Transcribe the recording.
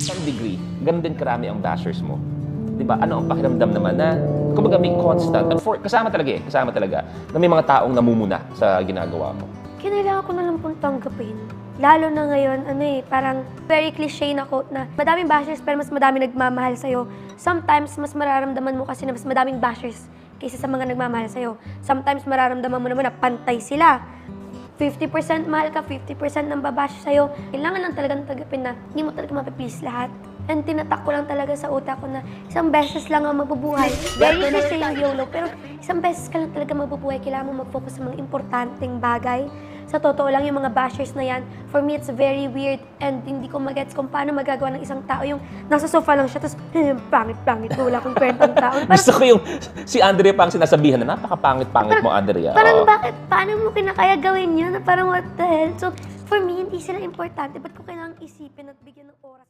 Some degree, ganun din karami ang bashers mo. Diba? Ano ang pakiramdam naman na, kumbaga may constant, kasama talaga, na may mga taong namumuna sa ginagawa mo. Kinailangan ko na lang pong tanggapin. Lalo na ngayon, parang very cliche na quote na madaming bashers pero mas madaming nagmamahal sa'yo. Sometimes, mas mararamdaman mo kasi na mas madaming bashers kaysa sa mga nagmamahal sa'yo. Sometimes, mararamdaman mo naman na pantay sila. 50% mahal ka, 50% nang babash sa'yo. Kailangan lang talagang tanggapin na hindi mo talaga mapiplease lahat. And tinatak ko lang talaga sa utak ko na isang beses lang ang mabubuhay. Very cliche yung YOLO, pero isang beses ka lang talaga mabubuhay. Kailangan mo mag-focus sa mga importanteng bagay. Sa totoo lang, yung mga bashers na yan, for me, it's very weird and hindi ko magets kung paano magagawa ng isang tao yung nasa sofa lang siya, tapos pangit-pangit, wala akong kwentang tao. Gusto ko yung si Andrea pang sinasabihan na napakapangit-pangit mo, Andrea. Parang bakit, paano mo kinakaya gawin yun? Na parang what the hell? So, for me, hindi sila importante. Ba't ko kailangang isipin at bigyan ng oras?